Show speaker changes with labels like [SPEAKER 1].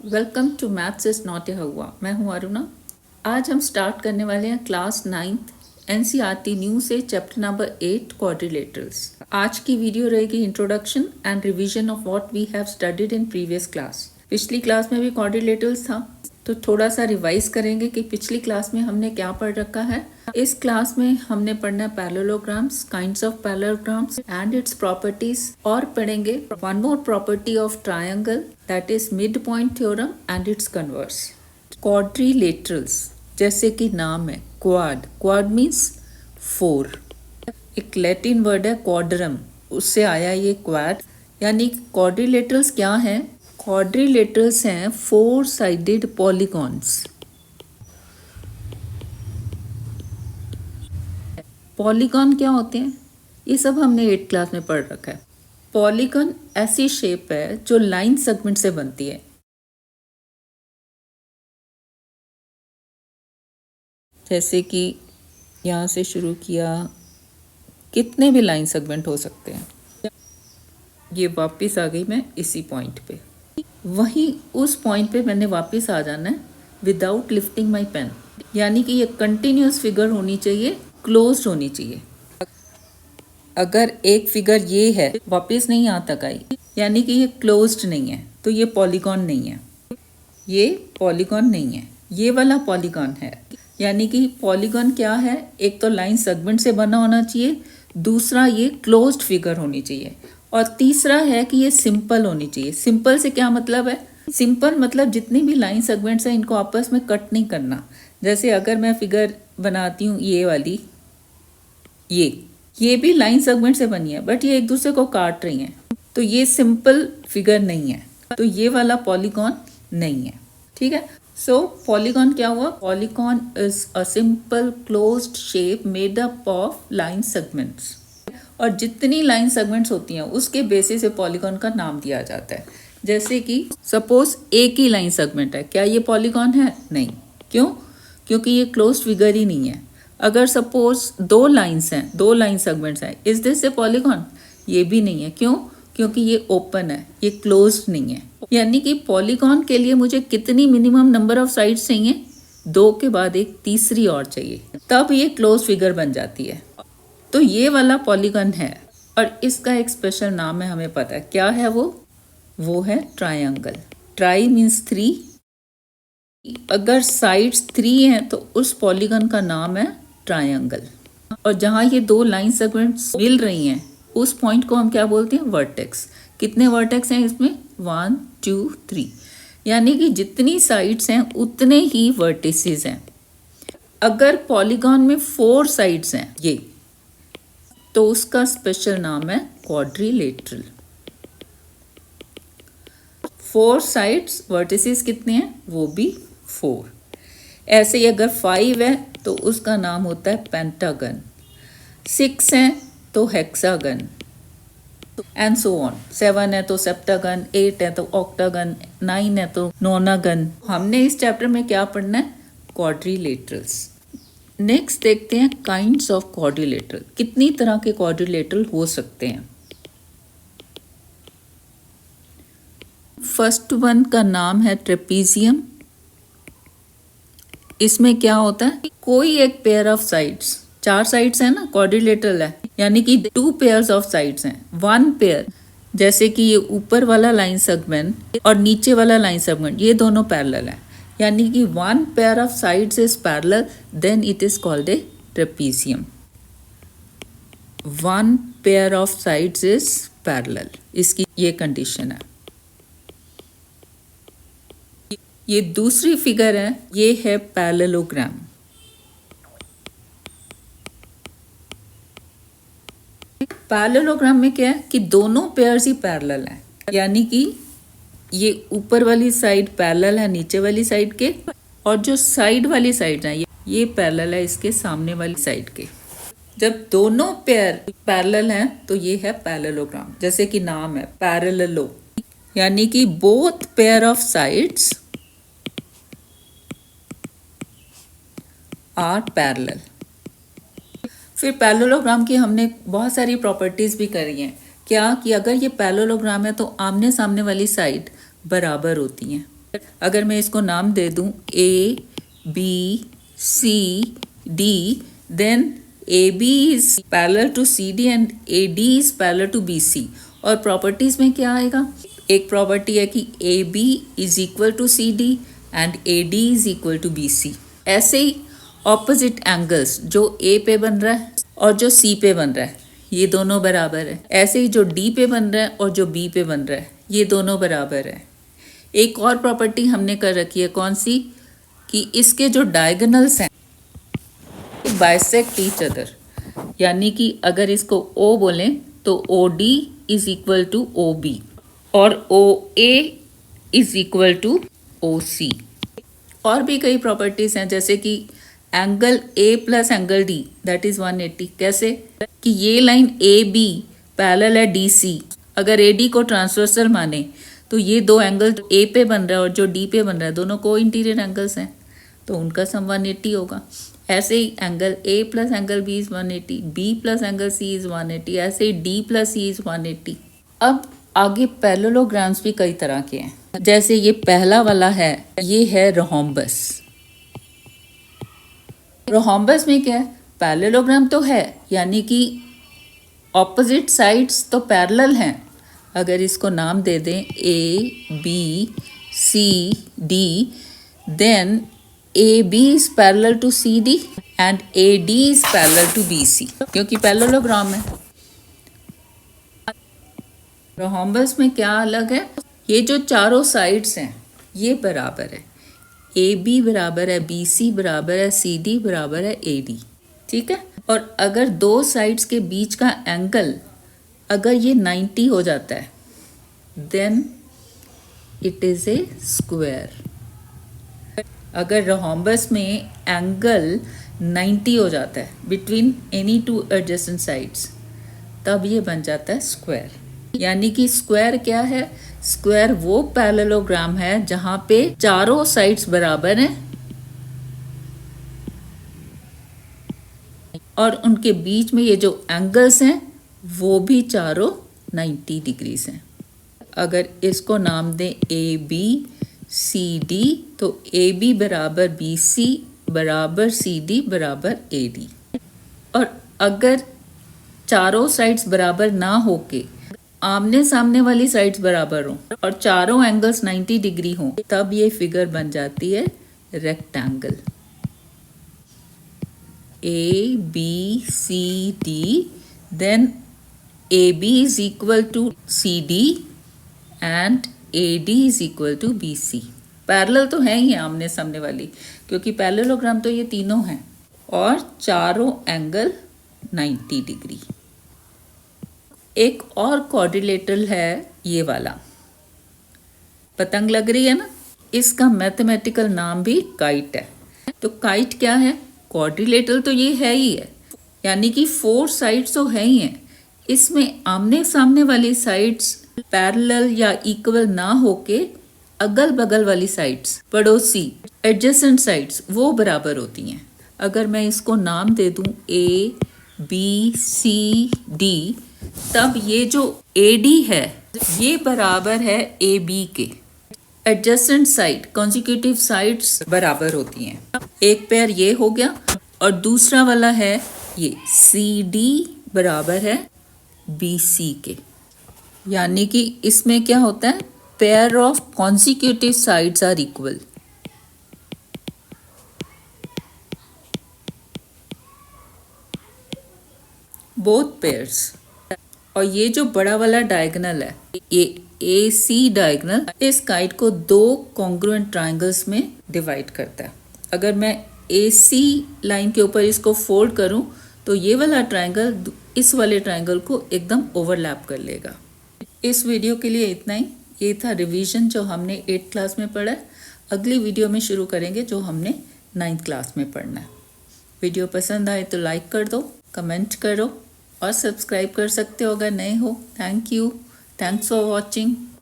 [SPEAKER 1] Welcome to maths is not a हवा। मैं हूँ अरुणा। आज हम स्टार्ट करने वाले हैं क्लास 9th एनसीईआरटी न्यू से चैप्टर नंबर 8 क्वाड्रिलेटरल्स। आज की वीडियो रहेगी introduction and revision of what we have studied in previous class. पिछली क्लास में भी क्वाड्रिलेटरल्स था, तो थोड़ा सा रिवाइज करेंगे कि पिछली क्लास में हमने क्या पढ़ रखा है। इस क्लास में हमने पढ़ना है parallelograms, kinds of parallelograms and its properties, और पढ़ेंगे one more property of triangle, that is mid point theorem and it's converse. Quadrilaterals जैसे कि नाम है क्वाड, क्वाड मीन्स 4। एक लैटिन वर्ड है क्वाड्रम, उससे आया ये क्वाड। यानी क्वाड्रिलेटरल्स क्या है? क्वाड्रिलेटरल्स हैं 4 साइडेड पॉलीगॉन्स। पॉलीगॉन क्या होते हैं ये सब हमने 8th क्लास में पढ़ रखा है। पॉलीगॉन ऐसी शेप है जो लाइन सेगमेंट से बनती है। जैसे कि यहाँ से शुरू किया, कितने भी लाइन सेगमेंट हो सकते हैं। ये वापस आ गई मैं इसी पॉइंट पे, वहीं उस पॉइंट पे मैंने वापस आ जाना है विदाउट लिफ्टिंग माई पेन। यानी कि ये कंटिन्यूस फिगर होनी चाहिए, क्लोज्ड होनी चाहिए। अगर एक फिगर ये है वापस नहीं आ तक आई, यानी कि ये क्लोज्ड नहीं है, तो ये पॉलीगॉन नहीं है। ये पॉलीगॉन नहीं है, ये वाला पॉलीगॉन है। यानी कि पॉलीगॉन क्या है? एक तो लाइन सेगमेंट से बना होना चाहिए, दूसरा ये क्लोज्ड फिगर होनी चाहिए, और तीसरा है कि ये सिंपल होनी चाहिए। सिंपल से क्या मतलब है? सिंपल मतलब जितनी भी लाइन सेगमेंट्स हैं इनको आपस में कट नहीं करना। जैसे अगर मैं फिगर बनाती हूँ ये वाली, ये भी लाइन सेगमेंट से बनी है, बट ये एक दूसरे को काट रही हैं, तो ये सिंपल फिगर नहीं है, तो ये वाला पॉलीगॉन नहीं है। ठीक है, सो पॉलीगॉन क्या हुआ? Polygon is a simple closed shape made up of line segments, और जितनी लाइन सेगमेंट्स होती हैं उसके बेसिस से पॉलीगॉन का नाम दिया जाता है। जैसे कि सपोज एक ही लाइन सेगमेंट है, क्या ये पॉलीगॉन है? नहीं। क्यों? क्योंकि ये क्लोज्ड फिगर ही नहीं है। अगर सपोज 2 लाइन्स हैं, 2 लाइन सेगमेंट्स हैं, इज दिस ए पॉलीगॉन? ये भी नहीं है। क्यों? क्योंकि ये ओपन है, ये क्लोज्ड नहीं है। यानी कि पॉलीगॉन के लिए मुझे कितनी मिनिमम नंबर ऑफ साइड्स चाहिए? 2 के बाद एक तीसरी और चाहिए, तब ये क्लोज फिगर बन जाती है। तो ये वाला पॉलीगॉन है, और इसका एक स्पेशल नाम है, हमें पता है क्या है वो है ट्रायंगल। Try means 3। अगर साइड्स 3 हैं तो उस पॉलीगॉन का नाम है ट्रायंगल। और जहाँ ये 2 लाइन सेगमेंट्स मिल रही हैं उस पॉइंट को हम क्या बोलते हैं? वर्टेक्स। कितने वर्टेक्स हैं इसमें? 1 2 3। यानी कि जितनी साइड्स हैं उतने ही वर्टिसेस हैं। अगर पॉलीगॉन में 4 साइड्स हैं ये, तो उसका स्पेशल नाम है क्वाड्रिलेटरल। 4 साइड्स, वर्टिसेस कितने हैं? वो भी 4। ऐसे ही अगर 5 है तो उसका नाम होता है पेंटागन, 6 है तो हेक्सागन, एंड सो ऑन। 7 है तो सेप्टागन, 8 है तो ऑक्टागन, 9 है तो नोनागन। हमने इस चैप्टर में क्या पढ़ना है? क्वाड्रिलेटरल्स। नेक्स्ट देखते हैं काइंड्स ऑफ क्वाड्रिलेटरल। कितनी तरह के क्वाड्रिलेटरल हो सकते हैं? फर्स्ट वन का नाम है ट्रेपीजियम। इसमें क्या होता है? कोई एक पेयर ऑफ साइड्स, 4 साइड्स है ना, क्वाड्रिलेटरल है, यानी कि 2 पेयर्स ऑफ साइड्स हैं। 1 पेयर, जैसे कि ये ऊपर वाला लाइन सेगमेंट और नीचे वाला लाइन सेगमेंट, ये दोनों पैरेलल है, यानी कि 1 pair of sides is parallel, then it is called a trapezium. 1 pair of sides is parallel, इसकी ये कंडीशन है। ये दूसरी फिगर है, ये है पैरेललोग्राम। पैरेललोग्राम में क्या है कि दोनों पेयर्स ही पैरेलल हैं, यानी कि ये ऊपर वाली साइड पैरेलल है नीचे वाली साइड के, और जो साइड वाली साइड है ये पैरेलल है इसके सामने वाली साइड के। जब दोनों पेयर पैरेलल हैं तो ये है पैरेललोग्राम। जैसे कि नाम है पैरेललो, यानी कि both pair of sides are parallel. फिर पैरेललोग्राम की हमने बहुत सारी प्रॉपर्टीज भी करी हैं। क्या कि अगर ये पैरेललोग्राम है तो आमने सामने वाली साइड बराबर होती हैं। अगर मैं इसको नाम दे दूं A B C D, then A B is parallel to C D and A D is parallel to B C. और प्रॉपर्टीज में क्या आएगा, एक प्रॉपर्टी है कि A B is equal to C D and A D is equal to B C. ऐसे ही opposite angles जो ए पे बन रहा है और जो सी पे बन रहा है ये दोनों बराबर है। ऐसे ही जो डी पे बन रहा है और जो बी पे बन रहा है ये दोनों बराबर है। एक और प्रॉपर्टी हमने कर रखी है, कौन सी, कि इसके जो डायगोनल्स हैं बाइसेक्ट ईच अदर। यानी कि अगर इसको O बोलें तो O D is equal to O B और O A is equal to O C. और भी कई प्रॉपर्टीज हैं, जैसे कि angle A plus angle D that is 180। कैसे कि ये लाइन ए बी पैरेलल है डी सी, अगर ए डी को ट्रांसवर्सल माने तो ये दो एंगल ए पे बन रहा है और जो डी पे बन रहा है दोनों को इंटीरियर एंगल्स हैं, तो उनका सम 180 होगा। ऐसे ही angle A plus angle B is 180, B plus angle C is 180, ऐसे ही डी प्लस सी इज 180। अब आगे पैरेललोग्राम्स भी कई तरह के हैं, जैसे ये पहला वाला है, ये है रोहम्बस। रोहम्बस में क्या है, पैरेललोग्राम तो है, यानी कि ऑपोजिट साइड्स तो पैरेलल हैं। अगर इसको नाम दे दें A B C D, then A B is parallel to C D and A D is parallel to B C, क्योंकि पैरेललोग्राम है। रोहम्बस में क्या अलग है, ये जो चारों साइड्स हैं ये बराबर है, ए बी बराबर है, बी सी बराबर है, सी डी बराबर है ए डी, ठीक है। और अगर दो साइड्स के बीच का एंगल अगर ये 90 हो जाता है then it is a square. अगर रोहम्बस में एंगल 90 हो जाता है between any two adjacent sides, तब ये बन जाता है स्क्वायर। यानी कि स्क्वायर क्या है, स्क्वायर वो पैरेललोग्राम है जहां पे चारों साइड्स बराबर हैं और उनके बीच में ये जो एंगल्स हैं वो भी चारों 90 डिग्रीज हैं। अगर इसको नाम दें ए बी सी डी, तो ए बी बराबर बी सी बराबर सी डी बराबर ए डी। और अगर चारों साइड्स बराबर ना होके आमने सामने वाली साइड्स बराबर हों और चारों एंगल्स 90 डिग्री हों, तब ये फिगर बन जाती है rectangle. A B C D, then A B is equal to C D and A D is equal to B C. Parallel तो है ही आमने सामने वाली, क्योंकि पैरेललोग्राम तो ये तीनों हैं और चारों एंगल 90 डिग्री। एक और क्वाड्रिलेटरल है ये वाला, पतंग लग रही है ना, इसका मैथमेटिकल नाम भी काइट है। तो काइट क्या है, क्वाड्रिलेटरल तो ये है ही है, यानी कि 4 साइड्स तो है ही हैं। इसमें आमने सामने वाली साइड्स पैरेलल या इक्वल ना होके अगल बगल वाली साइड्स, पड़ोसी एडजेसेंट साइड्स, वो बराबर होती हैं। अगर मैं इसको नाम दे दूं ए बी सी डी, तब ये जो ए डी है ये बराबर है ए बी के। एडजेसेंट साइड कॉन्जिक्यूटिव साइड्स बराबर होती हैं। एक पेयर ये हो गया और दूसरा वाला है ये सी डी बराबर है बी सी के। यानी कि इसमें क्या होता है, pair of consecutive sides are equal. Both pairs. और ये जो बड़ा वाला डायगोनल है, ये ए सी डायगोनल, इस काइट को 2 कॉन्ग्रुएंट ट्राइंगल्स में डिवाइड करता है। अगर मैं ए सी लाइन के ऊपर इसको फोल्ड करूं तो ये वाला ट्राइंगल इस वाले ट्राइंगल को एकदम ओवरलैप कर लेगा। इस वीडियो के लिए इतना ही। ये था रिवीजन जो हमने 8th क्लास में पढ़ा है। अगली वीडियो में शुरू करेंगे जो हमने 9th क्लास में पढ़ना है। वीडियो पसंद आए तो लाइक कर दो, कमेंट करो और सब्सक्राइब कर सकते हो अगर नए हो। Thank you, thanks for watching.